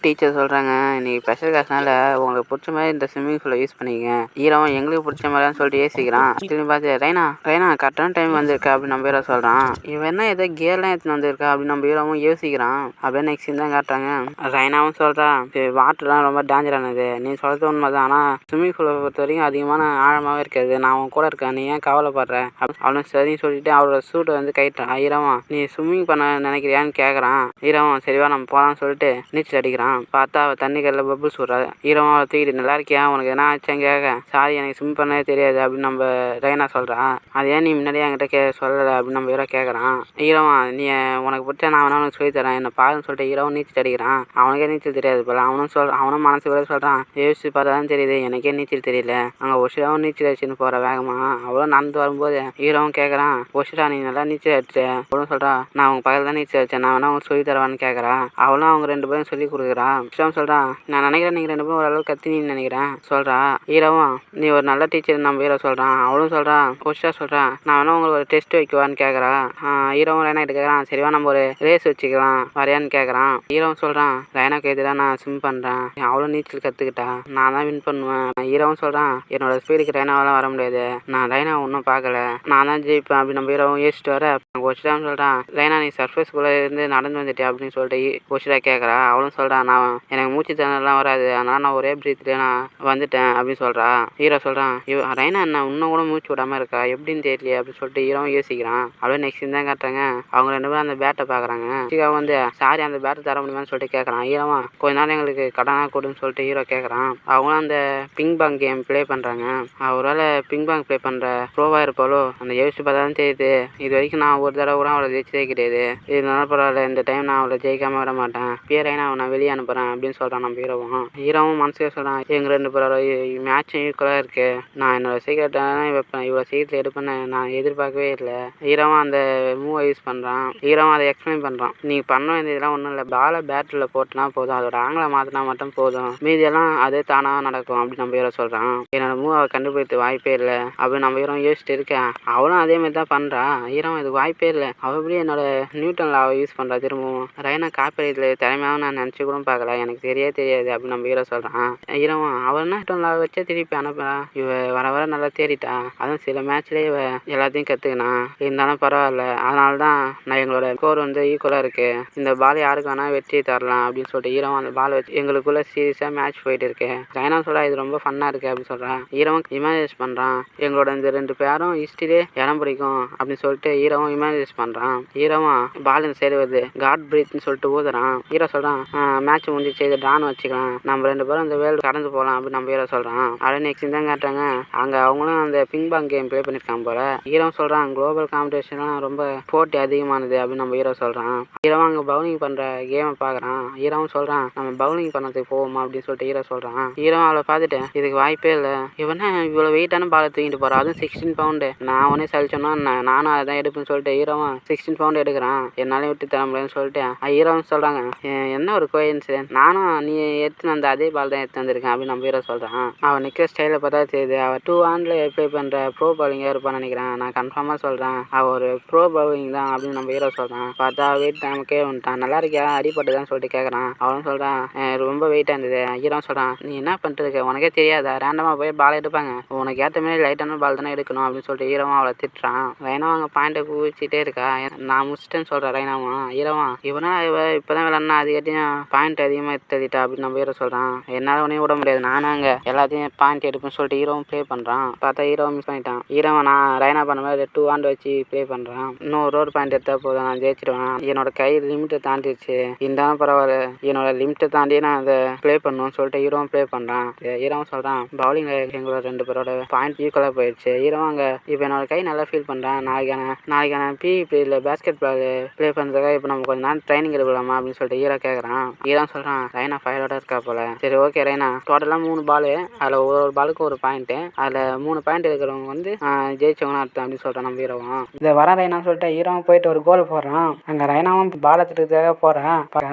Teacher சொல்கிறாங்க, இன்னைக்கு special கிளாஸ்னால உங்களுக்கு பிடிச்ச மாதிரி இந்த ஸ்விம்மிங் பூலை யூஸ் பண்ணிக்கங்க. ஈரவன் எங்களுக்கு பிடிச்ச மாதிரின்னு சொல்லிட்டு யோசிக்கிறான். திரும்பி பார்த்து ரைனா கரெக்டான டைம் வந்திருக்கா அப்படின்னு நம்ம ஹீரோ சொல்கிறான். இவன் என்ன ஏதோ கியர்லாம் எடுத்துன்னு வந்திருக்கா அப்படின்னு நம்ம ஹீரோவும் யோசிக்கிறான். அப்படியே நெக்ஸ்ட் சீன் தான் காட்டுறாங்க. ரைனாவும் சொல்கிறான், வாட்டர்லாம் ரொம்ப டேஞ்சரானது, நீ சொல்கிறது உண்மை தான். ஆனால் ஸ்விம்மிங் பூலை பொறுத்த வரைக்கும் அதிகமான ஆழமாகவே இருக்காது. நான் அவன் கூட இருக்கேன், நீ ஏன் கவலைப்படுற அவனும் சரின்னு சொல்லிட்டு அவரோட சூட்டை வந்து கைட்டான். ஈரவன், நீ ஸ்விம்மிங் பண்ண நினைக்கிறியான்னு கேட்குறான். ஈரவன், சரிவா நம்ம போகலான்னு சொல்லிட்டு நீச்சல் அடிக்கிறான். பார்த்தா அவள் தண்ணி கல்லில் பப்புள்ஸ் விட்றா. ஈரவன் அவளை தூக்கிட்டு, நல்லா இருக்கியா, உனக்கு என்ன ஆச்சுன்னு கேட்க, சாரி எனக்கு ஸ்விம் பண்ணவே தெரியாது அப்படின்னு நம்ம ரைனா சொல்கிறான். அது ஏன் நீ முன்னாடியே என்கிட்ட சொல்லலை அப்படின்னு நம்ம ஹீரோ கேட்குறான். ஈரவன், நீ உனக்கு பிடிச்சா நான் வேணா உனக்கு சொல்லித்தரேன், என்ன பாருன்னு சொல்லிட்டு ஈரவன் நீச்சல் அடிக்கிறான். அவனுக்கே நீச்சல் தெரியாது போல. அவனும் மனசு கூட சொல்கிறான், யோசிச்சு பார்த்தா தான் தெரியுது எனக்கே நீச்சல் தெரியல. அங்கே ஒஷிராவும் நீச்சல் அடிச்சுன்னு போகிற வேகமா அவ்வளோ நடந்து வரும்போது ஈரவும் கேட்குறான், ஒஷிரா நீ நல்லா நீச்சல் அடிச்ச அவளும் சொல்கிறா, நான் அவங்க பக்கத்தில் தான் நீச்சல் அடிச்சேன், நான் வேணா அவங்க சொல்லி தரவான்னு கேட்குறா. அவளும் அவங்க ரெண்டு பேரும் சொல்லி கொடுக்குறா. விஷயம் சொல்கிறான், நான் நினைக்கிறேன் நீங்கள் ரெண்டு பேரும் ஓரளவுக்கு கத்தினின்னு நினைக்கிறேன் சொல்கிறா. ஹீரோவும், நீ ஒரு நல்ல டீச்சர் நம்ம ஹீரோ சொல்கிறான். அவளும் சொல்கிறான், ஒஷிரா சொல்கிறான், நான் வேணா உங்களுக்கு ஒரு டெஸ்ட் வைக்குவான்னு கேட்குறா. ஹீரோவும் ரைனா கிட்ட கேட்குறான், சரிவா நம்ம ஒரு ரேஸ் வச்சுக்கலாம் வரையான்னு கேட்குறான். ஹீரோவும் சொல்கிறான், ரைனாக்கு எதிராக நான் ஸ்விம் பண்ணுறேன், அவளும் நீச்சல் கற்றுக்கிட்டா, நான் தான் வின் பண்ணுவேன். ஹீரோவும் சொல்கிறான், என்னோட ஸ்பீடுக்கு ரைனாவெல்லாம் வர முடியாது, நான் ரைனா ஒன்றும் பார்க்கல, நான் தான் ஜெயிப்பேன் அப்படின்னு நம்ம ஹீரோவும் யோசிச்சுட்டு வர ஒஷிரான்னு சொல்கிறான், ரைனா நீ சர்ஃபேஸ்குள்ளே இருந்து நடந்து வந்துட்டியா அப்படின்னு சொல்லிட்டு ஒஷிரா கேட்குறா. அவளும் சொல்கிறான், நான் எனக்கு மூச்சு திணறலாம் வராது, அதனால் நான் ஒரே பிரீத்லேயே நான் வந்துட்டேன் அப்படின்னு சொல்கிறா. ஹீரோ சொல்கிறான், ரைனா என்ன இன்னும் கூட மூச்சு விடாமல் இருக்கா எப்படின்னு தெரியலையே அப்படின்னு சொல்லிட்டு ஹீரோவும் யோசிக்கிறான். அப்படியே நெக்ஸ்ட் தான் காட்டுறாங்க. அவங்க ரெண்டு பேரும் அந்த பேட்டை பார்க்குறாங்க. ஹீரோ வந்து, சாரி அந்த பேட்டை தர முடியுமான்னு சொல்லிட்டு கேட்குறான். ஹீரோவும், கொஞ்ச நாள் எங்களுக்கு கடனாக கொடுன்னு சொல்லிட்டு ஹீரோ கேட்குறான். அவங்களும் அந்த பிங் பாங் கேம் ப்ளே பண்ணுறாங்க. அவரால் பிங் பாங் ப்ளே பண்ணுற ப்ரோவாக இருப்பாளோ அந்த யோசிச்சு பார்த்தா தான் தெரியுது, இது வரைக்கும் நான் ஒரு தடவை கூட அவளை ஜெயிச்சதே கிடையாது, இதனால பரவாயில்ல, இந்த டைம் நான் அவளை ஜெயிக்காமல் விட மாட்டேன், பேரைனா நான் வெளியே அனுப்புகிறேன் அப்படின்னு சொல்கிறான் நம்ம ஹீரோவும் மனசுக்கு சொல்கிறான், எங்கள் ரெண்டு பேரோட மேட்சும் ஈக்குவலாக இருக்குது, நான் என்னோட சீக்கிரட்டான வைப்பேன், இவ்வளோ சீக்கிரத்தில் எடுப்பேன்னு நான் எதிர்பார்க்கவே இல்லை. ஹீரோவும் அந்த மூவை யூஸ் பண்ணுறான். ஹீரோவும் அதை எக்ஸ்பிளைன் பண்ணுறான், நீங்கள் பண்ண வேண்டியதெல்லாம் ஒன்றும் இல்லை, பாலை பேட்டில் போட்டுனா போதும், அதோட ஆங்கிலை மாற்றினா மட்டும் போதும், மீதியெல்லாம் அதே தானாக நடக்கும் அப்படின்னு நம்ம ஹீரோ சொல்கிறான். என்னோட மூவை கண்டுபிடித்து வாய்ப்பே இல்லை அப்படின்னு நம்ம ஹீரோ யோசிச்சுட்டு இருக்கேன். அவளும் அதே மாதிரி தான் பண்ணுறா. ஹீரோ இதுக்கு வாய்ப்பே இல்லை, அவள் எப்படி என்னோட நியூட்டன் லாவை யூஸ் பண்ணுறா திரும்பவும், ரைனா காப்பீடு திறமையாக நான் நினச்சி கூட பார்க்கல, எனக்கு தெரியாது அப்படின்னு நம்ம ஹீரோ சொல்கிறான். ஹீரோவும், அவள் நியூட்டன் லாவை வச்சே திருப்பி அனுப்புறா, இவ வர வர நல்லா தேறிட்டா, அதுவும் சில மேட்ச்லேயே இவ எல்லாத்தையும் கற்றுக்கினா, இருந்தாலும் பரவாயில்ல, அதனால தான் நான் எங்களோட ஸ்கோர் வந்து ஈக்குவலாக இருக்குது, இந்த பால் யாருக்கு வேணால் வெற்றி தரலாம் அப்படின்னு சொல்லிட்டு ஹீரோவும் அந்த பால் வச்சு எங்களுக்குள்ளே சீரியஸாக மேட்ச் போயிட்டு இருக்கு. ரைனா சொல்கிறா, இது ரொம்ப ஃபன்னாக இருக்குது அப்படின்னு சொல்கிறான். ஹீரோவும் இமேஜ் பண்ணுறான், எங்களோட இந்த ரெண்டு பேரும் ஹிஸ்ட்ரியிலே இடம் பிடிக்கும் அப்படின்னு சொல்லிட்டு ஹீரோவும் இமேஜ் பண்ணுறான். ஹீரோவும் பால் இந்த சைடு வருது, காட் பிரீத்னு சொல்லிட்டு ஊதுறான். ஹீரோ சொல்கிறான், மேட்ச் முடிஞ்சிச்சு, இது டான் வச்சுக்கலாம், நம்ம ரெண்டு பேரும் இந்த வேர்ல்டு கடந்து போகலாம் அப்படின்னு நம்ம ஹீரோ சொல்கிறான். அப்படியே நெக்ஸ்ட் தான் காட்டுறாங்க. அங்கே அவங்களும் அந்த பிங் பாங் கேம் ப்ளே பண்ணியிருக்காங்க போல. ஹீரோ சொல்கிறான், குளோபல் காம்படிஷன்லாம் ரொம்ப போட்டி அதிகமானது அப்படின்னு நம்ம ஹீரோ சொல்கிறான். ஹீரோவும் அங்கே பவுலிங் பண்ணுற கேமை பார்க்குறான். ஹீரோவும் சொல்கிறான், நம்ம பவுலிங் பண்ணதுக்கு போவோமா அப்படின்னு சொல்லிட்டு ஹீரோ சொல்கிறான். ஹீரோ அவளை பார்த்துட்டு, இதுக்கு வாய்ப்பே இல்லை, இவனா இவ்வளோ வெயிட்டான பாலை தூக்கிட்டு போகிறான், அதுவும் 16 பவுண்டு, நான் உடனே சலிச்சோன்னா நானும் அதை தான் எடுப்பேன்னு சொல்லிட்டு ஹீரோவும் 16 பவுண்டு எடுக்கிறான். என்னாலே விட்டு தர முடியாதுன்னு சொல்லிட்டு ஹீரோவும் சொல்கிறாங்க, என்ன ஒரு கோயின்சிடன்ஸ், நானும் நீ எடுத்துன்னு அந்த அதே பால் தான் எடுத்து வந்திருக்கேன் அப்படின்னு நம்ம ஹீரோ சொல்கிறான். அவன் நிற்கிற ஸ்டைலில் பார்த்தா தெரியுது, அவள் 2 ஹேண்டில் ப்ளே பண்ணுற ப்ரோ பவுலிங்காக இருப்பான்னு நினைக்கிறேன், நான் கன்ஃபார்மாக சொல்கிறேன் அவள் ஒரு ப்ரோ பவுலிங் தான் அப்படின்னு நம்ம ஹீரோ சொல்கிறான். பார்த்தா வெயிட் நமக்கே வந்துட்டான். நல்லா இருக்கியா, அடிப்பட்டு தான் சொல்லிட்டு கேட்குறான். அவனும் சொல்கிறான், ரொம்ப வெயிட்டாக இருந்தது. ஹீரோ சொல்கிறான், நீ என்ன பண்ணிட்டு இருக்க, உனக்கே தெரியாதா, ரேண்டமாக போய் பால் எடுப்பாங்க, உனக்கு ஏற்ற மாதிரி லைட்டான பால் தானே எடுக்கணும் அப்படின்னு சொல்லிட்டு ஹீரோவும் அவளை திட்டுறான். ரைனாவும் அங்கே பாயிண்ட்டை குவிச்சிட்டே இருக்கா. நான் முடிச்சிட்டேன்னு சொல்கிறேன் ரைனாவும். ஹீரோவும், இவனா இப்போ தான் விளாட்னா அதுக்காட்டியும் பாயிண்ட் அதிகமாக எடுத்துட்டா அப்படின்னு நம்ம ஹீரோ சொல்கிறான். என்னால் உடனே விட முடியாது, நானும் அங்கே எல்லாத்தையும் பாயிண்ட் எடுப்பேன்னு சொல்லிட்டு ஹீரோவும் ப்ளே பண்ணுறான். பார்த்தா ஹீரோவும் மிஸ் பண்ணிட்டான். ஹீரோவை நான் ரைனா பண்ண மாதிரி 2 ஹேண்ட் வச்சு ப்ளே பண்ணுறான். இன்னும் ஒரு பாயிண்ட் எடுத்தால் போதும், நான் ஜெயிச்சிடுவேன், என்னோட கை லிமிட்டை தாண்டிடுச்சு, இருந்தாலும் பரவாயில்ல, என்னோட லிமிட்டை தாண்டியே நான் அதை ப்ளே பண்ணணும்னு சொல்லிட்டு ஹீரோவும் ப்ளே பண்ணுறான். ஹீரோவும் சொல்கிறான், பவுலிங்கில் எங்களோட ரெண்டு பேரோட பாயிண்ட் ஈக்குவலாக போயிடுச்சு. ஹீரோவும் அங்கே இப்போ என்னோட கை நல்லா ஃபீல் பண்ணுறான், நாளைக்கான பிஇபியில் பேஸ்கெட் பால் ப்ளே பண்ணுறதுக்காக இப்போ நம்ம கொஞ்சம் நேரம் ட்ரைனிங் எடுக்கலாமா அப்படின்னு சொல்லிட்டு ஹீரோ கேட்குறான். ஹீரோ சொல்கிறான், ரைனா ஃபயரோட இருக்கா போல, சரி ஓகே ரைனா, டோட்டலாக 3 பால், அதில் ஒரு பாலுக்கு ஒரு பாயிண்ட்டு, அதில் 3 பாயிண்ட் இருக்கிறவங்க வந்து ஜெயிச்சவங்கன்னு அர்த்தம் அப்படின்னு சொல்கிறான் நம்ம ஹீரோவும். இதை வர ரைனான்னு சொல்லிட்டு ஹீரோவும் போயிட்டு ஒரு கோல் போடுறான். அங்கே ரைனாவும் பாலை திட்டத்துக்காக போகிறேன்,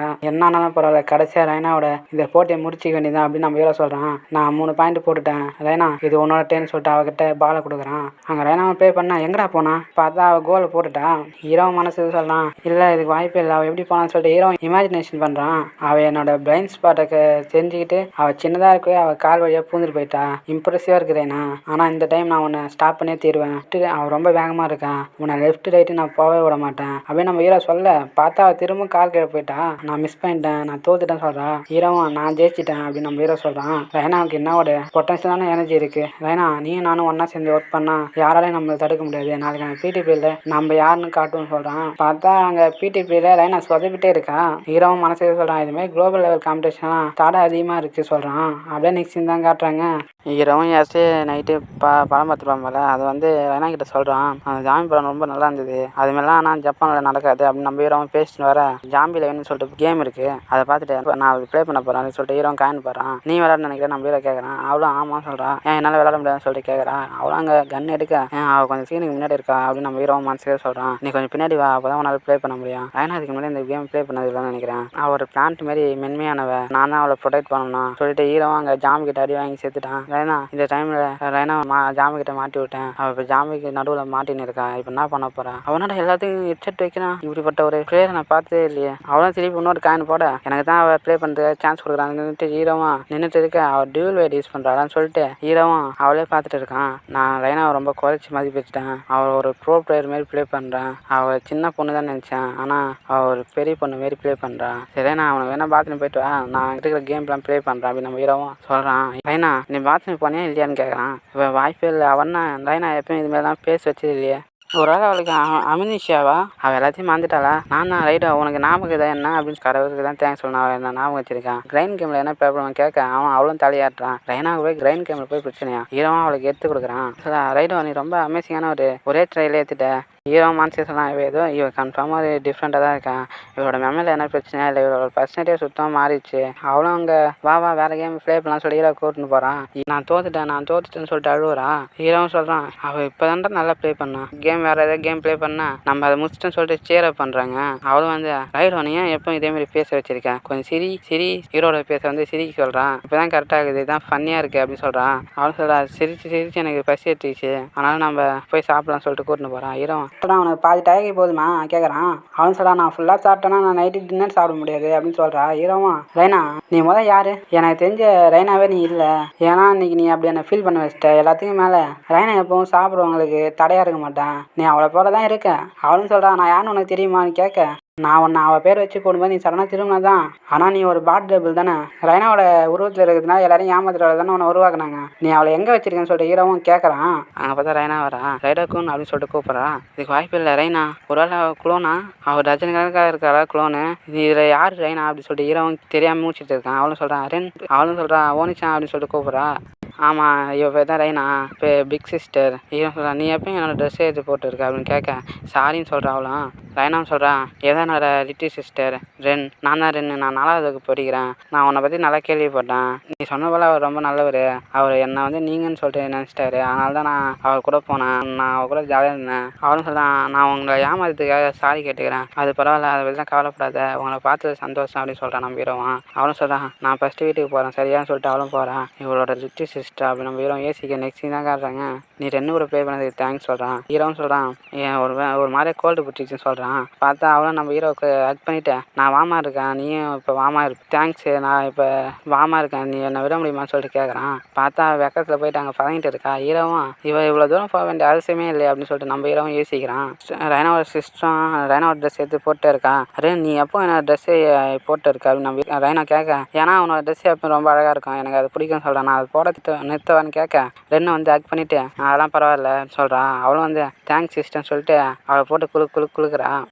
என்னாலும் பரவாயில்ல, கடைசியாக ரைனாவோட இந்த போட்டியை முடிச்சிக்க வேண்டியதான் அப்படின்னு நம்ம ஹீரோ சொல்கிறான். நான் 3 பாயிண்ட் போட்டுட்டேன் ரைனா, இது உன்னோட டேன்னு சொல்லிட்டு அவகிட்ட பாலை கொடுக்குறான். அங்கே ரைனாவை ப்ளே பண்ணா எங்கடா போனா, பார்த்தா அவள் கோலை போட்டுட்டா. ஹீரோ மனசு சொல்லலாம், இல்லை இதுக்கு வாய்ப்பே இல்லை, அவள் எப்படி போனான்னு சொல்லிட்டு ஹீரோ இமேஜினேஷன் பண்ணுறான். அவள் அவள் என்னோட பிளைண்ட் ஸ்பாட்டை தெரிஞ்சுக்கிட்டு அவள் சின்னதாக இருக்கவே அவள் கால் வழியாக பூந்துட்டு போயிட்டா. இம்ப்ரெசிவாக இருக்கிறேண்ணா. ஆனால் இந்த டைம் நான் உன்னை ஸ்டாப் பண்ணியே தீருவேன். அவன் ரொம்ப வேகமாக இருக்கான். உன்னை லெஃப்ட் ரைட்டு நான் போகவே விட மாட்டேன் அப்படின்னு நம்ம ஹீரோ சொல்ல பார்த்தா அவள் திரும்ப கால் கீழே போயிட்டா. நான் மிஸ் பண்ணிட்டேன், நான் தோத்துட்டேன்னு சொல்கிறான். ஹீரோவும் நான் ஜெயிச்சிட்டேன் அப்படின்னு நம்ம ஹீரோ சொல்கிறான். ரைனாவுக்கு என்னோட பொட்டன்ஷியலான எனர்ஜி இருக்குது. ரைனா நீயும் நானும் ஒன்றா சேர்ந்து ஒர்க் பண்ணால் யாராலையும் நம்மளை தடுக்க முடியாது. நாளைக்கு நான் பிடி பீரியடில் நம்ம யாருன்னு காட்டுவோம்னு சொல்கிறான். பார்த்தா அங்கே பிடி பீரியடில் ரைனா சொதப்பிட்டே இருக்கா. ஹீரோவும் மனசே சொல்கிறான், இதுமாதிரி குளோபல் லெவல் காம்படிஷன்லாம் தடை அதிகமாக இருக்குது சொல்கிறான். அப்படியே நெக்ஸ்ட் சீன் தான் காட்டுறாங்க. ஹீரோவும் யாஸ்டே நைட்டு படம் பார்த்துருப்பான் போல. அது வந்து ரைனா கிட்ட சொல்கிறான், அந்த ஜாம்பி படம் ரொம்ப நல்லா இருந்தது, அதுமாதிரிலாம் ஆனால் ஜப்பானில் நடக்காது அப்படின்னு நம்ம ஹீரோவும் பேசிட்டு வர ஜாம்பி லைவ்னு சொல்லிட்டு கேம் இருக்குது, அதை பார்த்துட்டு நான் அது ப்ளே பண்ண போகிறேன் சொல்லிட்டு ஹீரோவும் காயின் போடுறான். நீ விளையாட நினைக்கிறேன் நம்ம ஹீரோ கேட்குறான். அவளும் ஆமாம் சொல்கிறான். ஏன் என்னால் விளையாட முடியாதுன்னு சொல்லிட்டு கேட்குறான். அவளும் அங்கே கன் எடுக்க அவள் கொஞ்சம் சீனுக்கு முன்னாடி இருக்கா அப்படின்னு நம்ம ஹீரோவும் மனசுக்கே சொல்கிறான். நீ கொஞ்சம் பின்னாடி வா, அப்போ தான் உன்னால் ப்ளே பண்ண முடியும். ரைனா அதுக்கு முன்னாடி இந்த கேம் ப்ளே பண்ணது இல்லைன்னு நினைக்கிறேன். அவள் ஒரு பிளான்ட் மாரி மென்மையானவ, நான் தான் அவளை ப்ரொடெக்ட் பண்ணணும் சொல்லிட்டு ஹீரோவும் அங்கே ஜாம்பி கிட்ட அடி வாங்கி சேர்த்துட்டான். ரைனா இந்த டைமில் ரைனா ஜாம்பி கிட்ட மாட்டி விட்டேன். அவள் இப்போ ஜாம்பிக்கு நடுவில் மாட்டின்னு இருக்கா. இப்போ என்ன பண்ண போறா? அவனோட எல்லாத்தையும் ஹெட்செட் வைக்கிறான். இப்படிப்பட்ட ஒரு பிளேயரை நான் பார்த்ததே இல்லையே. அவளும் திருப்பி இன்னொரு காயின் போட எனக்கு தான் அவள் ப்ளே பண்ணுறதுக்கு சான்ஸ் கொடுக்குறாங்கன்னுட்டு ஹீரோவும் நின்றுட்டு இருக்க. அவள் டியூல் வைட் யூஸ் பண்ணுறாளான்னு சொல்லிட்டு ஹீரோவும் அவளே பார்த்துட்டு இருக்கான். நான் ரைனாவை ரொம்ப குறைச்சி மதிப்பிச்சிட்டேன். அவள் ஒரு ப்ரோ பிளேயர் மாரி ப்ளே பண்ணுறான். அவள் சின்ன பொண்ணு தான் நினச்சேன், ஆனால் அவள் ஒரு பெரிய பொண்ணு மாரி ப்ளே பண்ணுறான். சரி நான் அவனை வேணா பாத்ரூம் போயிட்டு வா, நான் இருக்கிற கேம் பிளான் ப்ளே பண்ணுறேன் அப்படின்னு நம்ம ஹீரோவும் சொல்கிறான். ரைனா நீ பாத்ரூம் போனியா இல்லையான்னு கேட்குறான். இப்போ வாய்ப்பே இல்லை. அவன்னா ரைனா எப்பயும் இதுமாதிரிலாம் பேச வச்சது இல்லையே. ஒரு வேளை அவளுக்கு அமினிஷியாவா? அவள் எல்லாத்தையும் மறந்துட்டாளா? நான் தான் ரைடா உனக்கு ஞாபகம் இதை என்ன அப்படின்னு கடவுளுக்கு தான் தேங்க்ஸ் சொல்லணும். அவன் என்ன ஞாபகம் வச்சிருக்கான். கிரைண்ட் கேமில் என்ன பேப்பர் கேட்க அவளும் தலையாட்டுறான். ரைனாவுக்கு போய் கிரைண்ட் கேமில் போய் பிரச்சனையா ஹீரோவும் அவளுக்கு எடுத்து கொடுக்குறான். ரைடோ நீ ரொம்ப அமேசிங்கான ஒரே ட்ரையிலே ஏற்றிட்ட. ஹீரோ மான்சே சொல்லாம் ஏதோ இவன் கன்ஃபார்மாக டிஃப்ரெண்ட்டாக தான் இருக்கான். இவரோட மெமரியில் என்ன பிரச்சனையா இல்லை, இவரோட பர்சனாலிட்டியே சுத்தமாக மாறிடுச்சு. அவளும் அங்கே வா வேறு கேம் ப்ளே பண்ணலாம் சொல்லி ஹீரோ கூட்டின்னு போகிறான். நான் தோத்துட்டேன்னு சொல்லிட்டு அழுவுறான். ஹீரோவும் சொல்கிறான், அவள் இப்போ தான்டா நல்லா ப்ளே பண்ணான். கேம் வேறு ஏதாவது கேம் ப்ளே பண்ணா நம்ம அதை முடிச்சிட்டேன்னு சொல்லிட்டு சேர் அப் பண்ணுறாங்க. அவளும் வந்து ரைடோ நீ ஏன் எப்போ இதேமாதிரி பேச வச்சிருக்கேன், கொஞ்சம் சிரி ஹீரோட பேச வந்து சிரிக்க சொல்கிறான். இப்போ தான் கரெக்டாக இருக்குது, இதுதான் ஃபன்னியாக இருக்குது அப்படின்னு சொல்கிறான். அவளும் சொல்கிறா சிரிச்சு எனக்கு பசி எடுத்துச்சு, அதனால் நம்ம போய் சாப்பிடலாம்னு சொல்லிட்டு கூட்டின்னு போகிறான். ஹீரோ அவனுக்கு பாதி டயக்கு போதுமா கேட்குறான். அவன் சொல்கிறான், நான் ஃபுல்லாக சாப்பிட்டேன்னா நான் நைட்டு டின்னர் சாப்பிட முடியாது அப்படின்னு சொல்கிறா. ஹீரோவும் ரைனா நீ யார்? எனக்கு தெரிஞ்ச ரைனாவே நீ இல்லை. ஏன்னா இன்னைக்கு நீ அப்படி என்னை ஃபீல் பண்ண வச்சிட்ட. எல்லாத்துக்கும் மேலே ரைனா எப்பவும் சாப்பிட்றவங்களுக்கு தடையாக இருக்க மாட்டான். நீ அவளை போல தான் இருக்க. அவளும் சொல்கிறான், நான் யாருன்னு உனக்கு தெரியுமான்னு கேட்க நான் உன்னை அவள் பேர் வச்சு போடும்போது நீ சடனாக திரும்பினா தான். ஆனால் நீ ஒரு பாட் டேபிள் தானே. ரைனாவோட உருவத்தில் இருக்கிறதுனால எல்லாரையும் ஏமாத்துறவளை தானே உன்னை உருவாக்குனாங்க. நீ அவளை எங்கே வச்சிருக்கேன்னு சொல்லிட்டு ஹீரோவும் கேட்குறான். அங்கே பார்த்தா ரைனா வரா. ரைடோக்குன்னு அப்படின்னு சொல்லிட்டு கூப்பிட்றான். இதுக்கு வாய்ப்பு இல்லை. ரைனா ஒரு வேளை குளோனா? அவள் டஜன் கணக்காக இருக்காளா குளோனு. இதில் யார் ரைனா அப்படின்னு சொல்லிட்டு ஹீரோவும் தெரியாமல் மூச்சிட்டு இருக்கான். அவளும் சொல்கிறான் ரென். அவளும் சொல்கிறான் ஓனிச்சான் அப்படின்னு சொல்லிட்டு கூப்பிட்றா. ஆமாம் இவ பேர் தான் ரைனா, இப்போ பிக் சிஸ்டர். ஹீரோ சொல்கிறான், நீ எப்போ என்னோட ட்ரெஸ்ஸை எடுத்து போட்டுருக்க அப்படின்னு கேட்க சாரின்னு சொல்கிறான். அவளும் ரைனாவும் சொல்கிறான், ஏதோ என்னோட லிட்டில் சிஸ்டர் ரென். நான் தான் ரென்னு, நான் 4வது வகுப்பு படிக்கிறேன். நான் உன்னை பற்றி நல்லா கேள்விப்பட்டேன். நீ சொன்ன போல் அவர் ரொம்ப நல்லவர். அவர் என்னை வந்து நீங்கன்னு சொல்லிட்டு நினச்சிட்டாரு. அதனால தான் நான் அவர் கூட போனேன். நான் அவர் கூட ஜாலியாக இருந்தேன். அவளும் சொல்கிறான், நான் உங்களை ஏமாத்துறதுக்காக சாரி கேட்டுக்கிறேன். அது பரவாயில்ல, அதை பற்றி தான் கவலைப்படாத. உங்களை பார்த்து சந்தோஷம் அப்படின்னு சொல்கிறான் நம்ம ஹீரோவான். அவளும் சொல்கிறான், நான் ஃபஸ்ட்டு வீட்டுக்கு போகிறேன் சரியான்னு சொல்லிட்டு அவளும் போகிறான். இவளோட லிட்டில் சிஸ்டர் அப்படி நம்ம ஹீரோ ஏசிக்க நெக்ஸ்ட் தான் காட்டுறாங்க. நீ ரெண்டு கூட ப்ளே பண்ணதுக்கு தேங்க்ஸ் சொல்கிறான். ஹீரோவும் சொல்கிறான், ஏன் ஒரு மாதிரி கோல்டு பிடிச்சிச்சுன்னு சொல்கிறான். பார்த்தா அவளும் நம்ம ஹீரோவுக்கு ஹக் பண்ணிட்டேன். நான் வாமா இருக்கேன், நீயும் இப்போ வாமா இருக்கு. தேங்க்ஸ், நான் இப்போ வாமா இருக்கேன், நீ என்னை விட முடியுமான்னு சொல்லிட்டு கேட்குறான். பார்த்தா வெக்கத்தில் போயிட்டு அங்கே பதங்கிட்டு இருக்கா. ஹீரோவும் இவ்வளோ தூரம் போக வேண்டிய அவசியமே இல்லை அப்படின்னு சொல்லிட்டு நம்ம ஹீரோவும் யோசிக்கிறான். ரைனாவோட சிஸ்டரும் ரைனாவோட ட்ரெஸ் எடுத்து போட்டு இருக்கான். அரே நீ எப்போ என்ன ட்ரெஸ்ஸு போட்டு இருக்க அப்படின்னு நம்ம ரைனா கேட்க, ஏன்னா அவனோட ட்ரெஸ் எப்போ ரொம்ப அழகாக இருக்கும், எனக்கு அது பிடிக்கும்னு சொல்கிறேன். நான் அது போட நிறுத்தவான்னு கேட்க ரென்னு வந்து ஹக் பண்ணிவிட்டு அதெல்லாம் பரவாயில்ல சொல்கிறான். அவளும் வந்து தேங்க்ஸ் சிஸ்டர்னு சொல்லிட்டு அவளை போட்டு குளுக்குறான்.